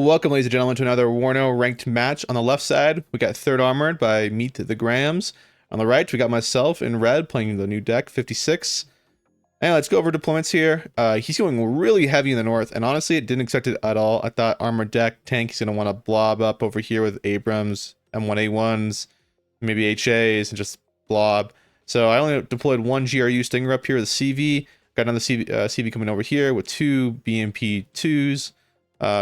Welcome, ladies and gentlemen, to another WARNO Ranked match. On the left side, we got Third Armored by Meet the Grams. On the right, we got myself in red playing the new deck, 56. And let's go over deployments here. He's going really heavy in the north, and honestly, it didn't expect it at all. I thought armored deck tank, he's going to want to blob up over here with Abrams, M1A1s, maybe HAs, and just blob. So I only deployed one GRU Stinger up here with a CV. Got another CV coming over here with two BMP2s.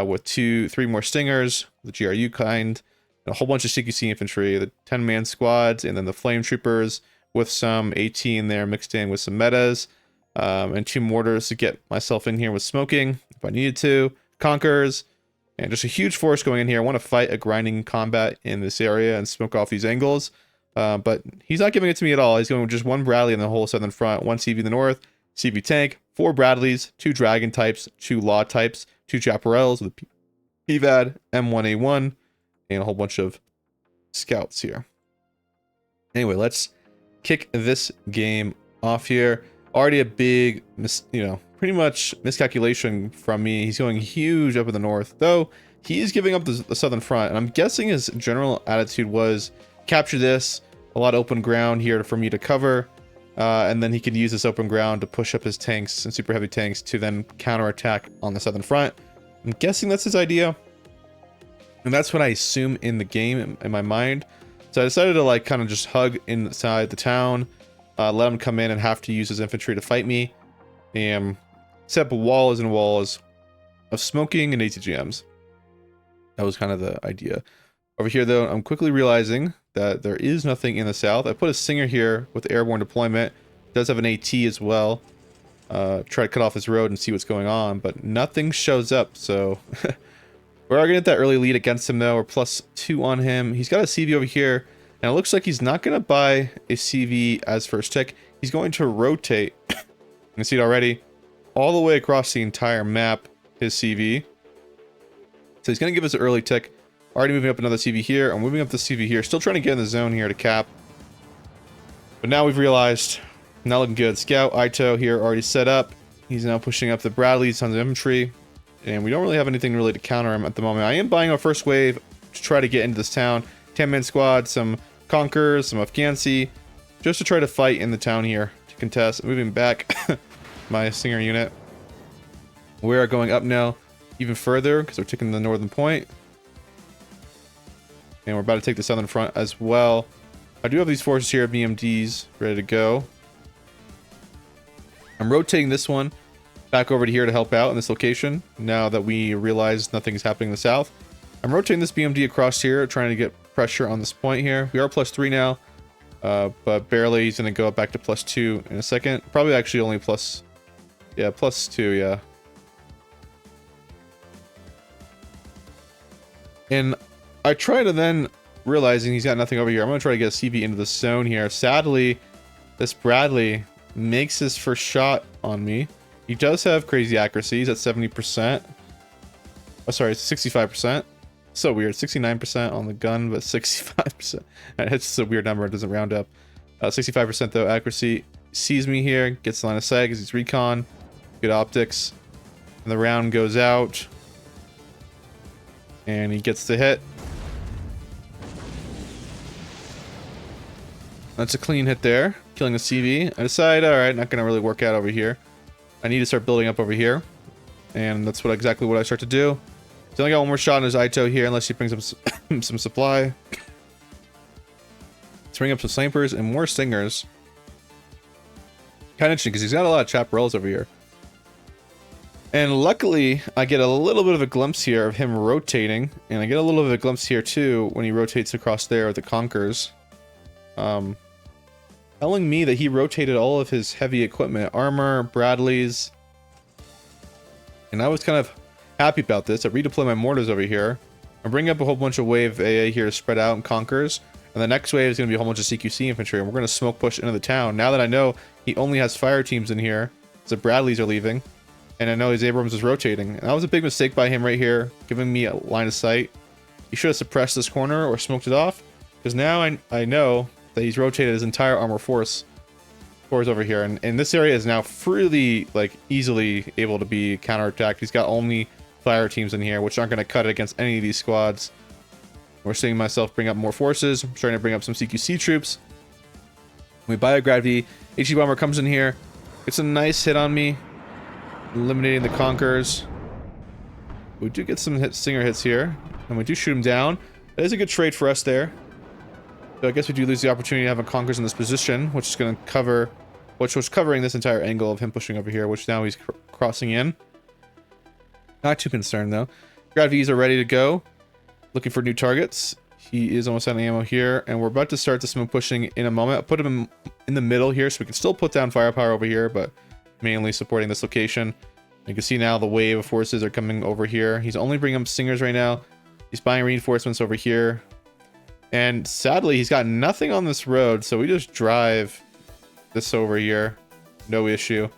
With three more Stingers, the GRU kind, and a whole bunch of CQC infantry, the 10-man squads, and then the Flame Troopers with some AT in there mixed in with some metas, and two mortars to get myself in here with smoking if I needed to, Conquerors, and just a huge force going in here. I want to fight a grinding combat in this area and smoke off these angles, but he's not giving it to me at all. He's going with just one Bradley in the whole southern front, one CV in the north, CV tank, 4 Bradleys, 2 Dragon types, 2 Law types, 2 Chaparrals with a PVAD, M1A1, and a whole bunch of scouts here. Anyway, let's kick this game off here. Already a big, pretty much miscalculation from me. He's going huge up in the north, though he's giving up the southern front, and I'm guessing his general attitude was capture this, a lot of open ground here for me to cover. And then he could use this open ground to push up his tanks and super heavy tanks to then counterattack on the southern front. I'm guessing that's his idea. And that's what I assume in the game in my mind. So I decided to kind of just hug inside the town, let him come in and have to use his infantry to fight me, and set up walls and walls of smoking and ATGMs. That was kind of the idea. Over here, though, I'm quickly realizing that there is nothing in the south. I put a Stinger here with airborne deployment. It does have an AT as well. Try to cut off his road and see what's going on, but nothing shows up, so we're going to get that early lead against him, though. We're +2 on him. He's got a CV over here, and it looks like he's not going to buy a CV as first tick. He's going to rotate, you can see it already, all the way across the entire map, his CV. So he's going to give us an early tick. Already moving up another CV here. I'm moving up the CV here. Still trying to get in the zone here to cap. But now we've realized, not looking good. Scout, Ito here already set up. He's now pushing up the Bradleys, tons of infantry. And we don't really have anything really to counter him at the moment. I am buying our first wave to try to get into this town. 10-man squad, some Conquerors, some Afghansi. Just to try to fight in the town here to contest. Moving back my Stinger unit. We are going up now even further because we're taking the northern point. And we're about to take the southern front as well. I do have these forces here, BMDs, ready to go. I'm rotating this one back over to here to help out in this location, now that we realize nothing's happening in the south. I'm rotating this BMD across here, trying to get pressure on this point here. We are +3 now, but barely. He's going to go up back to +2 in a second. Probably actually only +2, yeah. And I try to then, realizing he's got nothing over here, I'm going to try to get a CV into the zone here. Sadly, this Bradley makes his first shot on me. He does have crazy accuracy. He's at 70%. Oh, sorry, 65%. So weird. 69% on the gun, but 65%. It's just a weird number. It doesn't round up. 65% though, accuracy. Sees me here, gets the line of sight because he's recon. Good optics. And the round goes out. And he gets the hit. That's a clean hit there, killing the CV. I decide, alright, not going to really work out over here. I need to start building up over here. And that's exactly what I start to do. He's only got one more shot in his Ito here, unless he brings up some supply. Let's bring up some snipers and more Stingers. Kind of interesting, because he's got a lot of Chaparrals over here. And luckily, I get a little bit of a glimpse here of him rotating. And I get a little bit of a glimpse here, too, when he rotates across there with the Conquerors. Telling me that he rotated all of his heavy equipment, armor, Bradleys, and I was kind of happy about this. I redeploy my mortars over here. I bring up a whole bunch of wave AA here to spread out and Conquerors, and the next wave is going to be a whole bunch of CQC infantry, and we're going to smoke push into the town. Now that I know he only has fire teams in here, so Bradleys are leaving, and I know his Abrams is rotating. And that was a big mistake by him right here, giving me a line of sight. He should have suppressed this corner or smoked it off, because now I know that he's rotated his entire armor force over here, and this area is now freely, easily able to be counterattacked. He's got only fire teams in here, which aren't going to cut it against any of these squads. We're seeing myself bring up more forces. I'm starting to bring up some CQC troops. We buy a gravity. HE bomber comes in here, gets a nice hit on me, eliminating the Conquerors. We do get some Stinger hits here, and we do shoot him down. That is a good trade for us there. So I guess we do lose the opportunity to have a Conquerors in this position, which is going to cover, which was covering this entire angle of him pushing over here, which now he's crossing in. Not too concerned though. Gravities are ready to go. Looking for new targets. He is almost out of ammo here, and we're about to start the smoke pushing in a moment. I'll put him in the middle here so we can still put down firepower over here, but mainly supporting this location. You can see now the wave of forces are coming over here. He's only bringing up Stingers right now. He's buying reinforcements over here. And sadly, he's got nothing on this road, so we just drive this over here. No issue.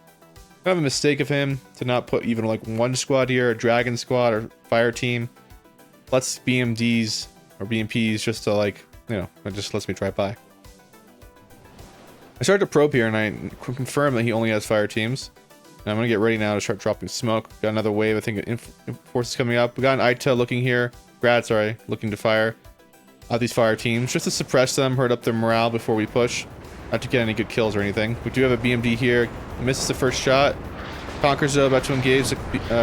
Kind of a mistake of him to not put even like one squad here, a dragon squad or fire team. Lets BMDs or BMPs just to like, you know, it just lets me drive by. I started to probe here and I confirm that he only has fire teams. And I'm going to get ready now to start dropping smoke. Got another wave, I think, forces coming up. We got an ITA looking here. Grad, sorry, looking to fire out these fire teams just to suppress them, hurt up their morale before we push. Not to get any good kills or anything. We do have a BMD here. Misses the first shot. Conquerors though, about to engage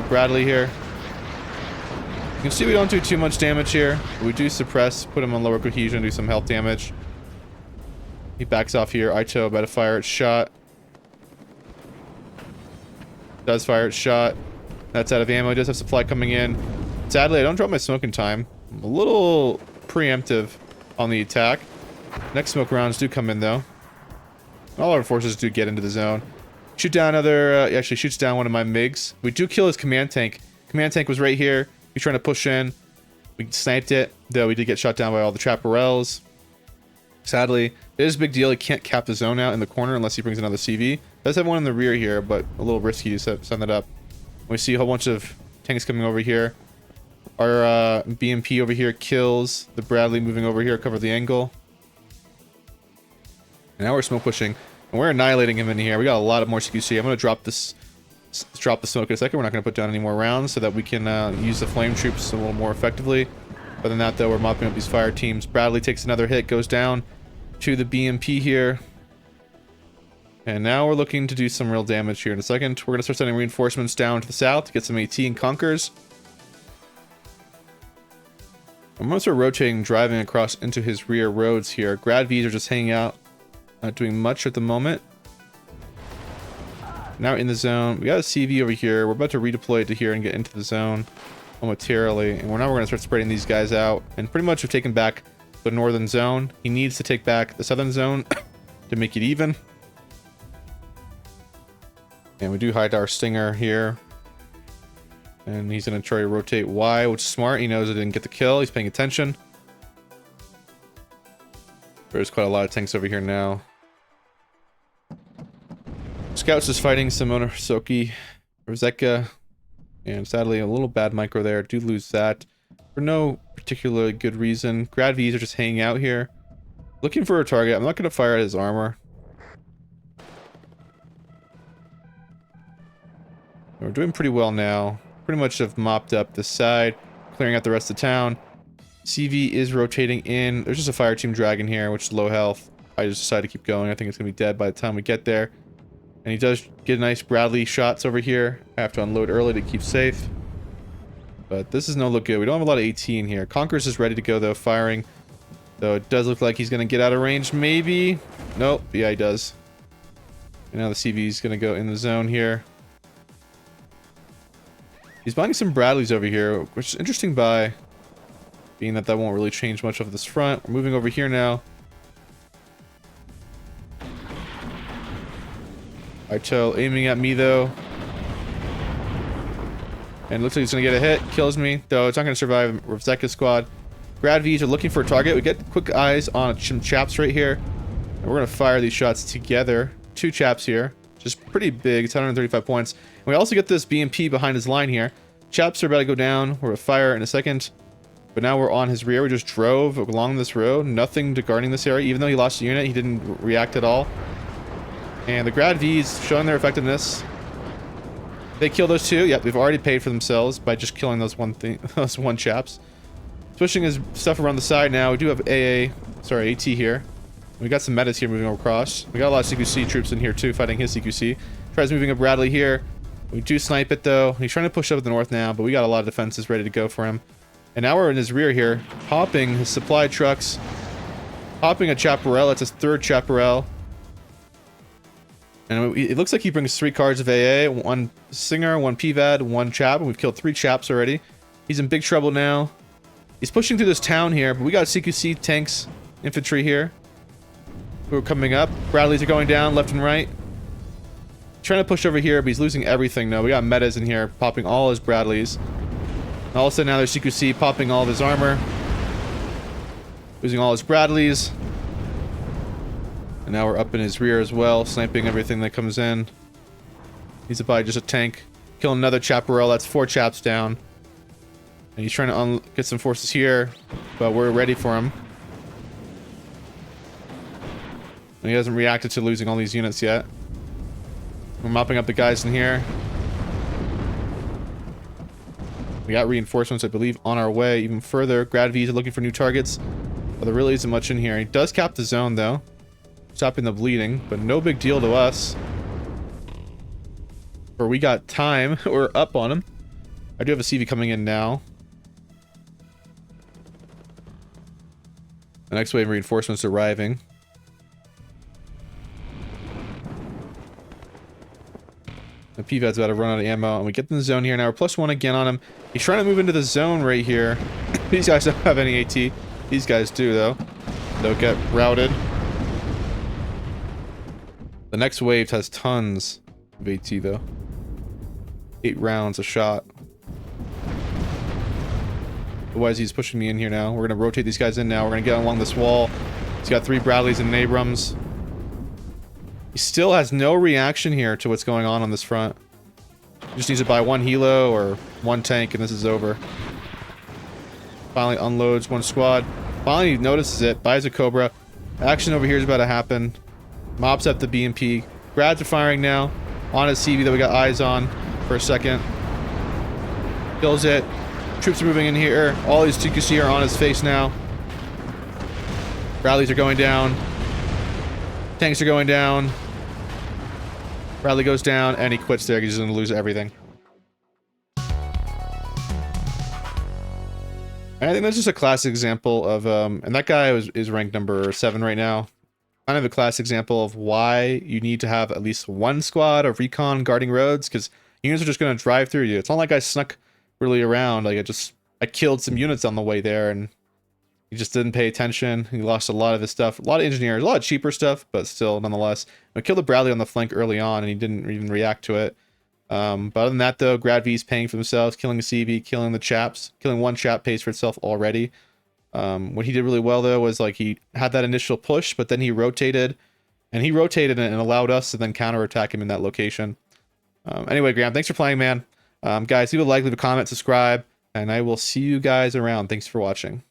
Bradley here. You can see we don't do too much damage here. We do suppress, put him on lower cohesion, do some health damage. He backs off here. Ito about to fire its shot. Does fire its shot. That's out of ammo. He does have supply coming in. Sadly, I don't drop my smoke in time. I'm a little preemptive on the attack. Next smoke rounds do come in though. All our forces do get into the zone. Shoot down another, actually shoots down one of my MiGs. We do kill his command tank. Command tank was right here. He's trying to push in. We sniped it, though we did get shot down by all the Chaparrals. Sadly, it is a big deal. He can't cap the zone out in the corner unless he brings another CV. Does have one in the rear here, but a little risky to send that up. We see a whole bunch of tanks coming over here. Our BMP over here kills the Bradley moving over here, cover the angle. And now we're smoke pushing, and we're annihilating him in here. We got a lot of more CQC. I'm going to drop the smoke in a second. We're not going to put down any more rounds so that we can use the flame troops a little more effectively. Other than that, though, we're mopping up these fire teams. Bradley takes another hit, goes down to the BMP here. And now we're looking to do some real damage here in a second. We're going to start sending reinforcements down to the south to get some AT and Conquers. I'm going to start rotating, driving across into his rear roads here. Grad Vs are just hanging out, not doing much at the moment. Now in the zone. We got a CV over here. We're about to redeploy it to here and get into the zone momentarily. And we're going to start spreading these guys out. And pretty much have taken back the northern zone. He needs to take back the southern zone to make it even. And we do hide our Stinger here. And he's going to try to rotate Y, which is smart. He knows I didn't get the kill. He's paying attention. There's quite a lot of tanks over here now. Scouts is fighting Simona Soki, Roseka, and sadly a little bad micro there. Do lose that for no particularly good reason. Grad Vs are just hanging out here, looking for a target. I'm not going to fire at his armor. We're doing pretty well now. Pretty much have mopped up this side, clearing out the rest of the town. CV is rotating in. There's just a fire team dragon here, which is low health. I just decided to keep going. I think it's going to be dead by the time we get there. And he does get nice Bradley shots over here. I have to unload early to keep safe. But this does not look good. We don't have a lot of AT in here. Conquerors is ready to go, though, firing. Though it does look like he's going to get out of range, maybe. Nope. Yeah, he does. And now the CV is going to go in the zone here. He's buying some Bradleys over here, which is interesting buy. Being that won't really change much of this front. We're moving over here now. Ito aiming at me though. And looks like he's gonna get a hit. Kills me, though it's not gonna survive Roseka's squad. Grad Vs are looking for a target. We get quick eyes on some chaps right here. And we're gonna fire these shots together. 2 chaps here. Just pretty big. It's 135 points. And we also get this BMP behind his line here. Chaps are about to go down. We're gonna fire in a second. But now we're on his rear. We just drove along this road. Nothing to guarding this area. Even though he lost a unit, he didn't react at all. And the Grad Vs showing their effectiveness. They kill those two. Yep, they've already paid for themselves by just killing those those one chaps. Pushing his stuff around the side now. We do have AT here. We got some metas here moving across. We got a lot of CQC troops in here too, fighting his CQC. Tries moving up Bradley here. We do snipe it though. He's trying to push up to the north now, but we got a lot of defenses ready to go for him. And now we're in his rear here, popping his supply trucks, popping a Chaparral. It's his third Chaparral. And it looks like he brings 3 cards of AA, 1 Singer, 1 PVAD, 1 Chap, and we've killed 3 Chaps already. He's in big trouble now. He's pushing through this town here, but we got CQC tanks, infantry here, who are coming up. Bradleys are going down left and right. Trying to push over here, but he's losing everything now. We got metas in here, popping all his Bradleys. And all of a sudden now there's CQC popping all of his armor. Losing all his Bradleys. And now we're up in his rear as well, sniping everything that comes in. He's about just a tank. Kill another Chaparral, that's 4 Chaps down. And he's trying to get some forces here, but we're ready for him. And he hasn't reacted to losing all these units yet. We're mopping up the guys in here. We got reinforcements, I believe, on our way even further. Grad V's are looking for new targets, but there really isn't much in here. He does cap the zone, though, stopping the bleeding, but no big deal to us. Or we got time. We're up on him. I do have a CV coming in now. The next wave of reinforcements arriving. The PVAD's about to run out of ammo, and we get in the zone here now. We're +1 again on him. He's trying to move into the zone right here. These guys don't have any AT. These guys do, though. They'll get routed. The next wave has tons of AT, though. 8 rounds a shot. Otherwise, he's pushing me in here now. We're going to rotate these guys in now. We're going to get along this wall. He's got 3 Bradleys and an Abrams. He still has no reaction here to what's going on this front. He just needs to buy 1 helo or 1 tank, and this is over. Finally unloads 1 squad. Finally notices it. Buys a Cobra. Action over here is about to happen. Mops up the BMP. Grads are firing now. On his CV that we got eyes on for a second. Kills it. Troops are moving in here. All these TQC are on his face now. Bradleys are going down. Tanks are going down. Bradley goes down, and he quits there because he's going to lose everything. And I think that's just a classic example of, and that guy is ranked number 7 right now. Kind of a classic example of why you need to have at least 1 squad of recon guarding roads, because units are just going to drive through you. It's not like I snuck really around. Like, I killed some units on the way there, and he just didn't pay attention. He lost a lot of his stuff. A lot of engineers, a lot of cheaper stuff, but still, nonetheless. I killed the Bradley on the flank early on, and he didn't even react to it. But other than that, though, Grad V's paying for themselves, killing the CV, killing the Chaps. Killing 1 Chap pays for itself already. What he did really well, though, was like he had that initial push, but then he rotated, and allowed us to then counterattack him in that location. Anyway, Graham, thanks for playing, man. Guys, leave a like, leave a comment, subscribe, and I will see you guys around. Thanks for watching.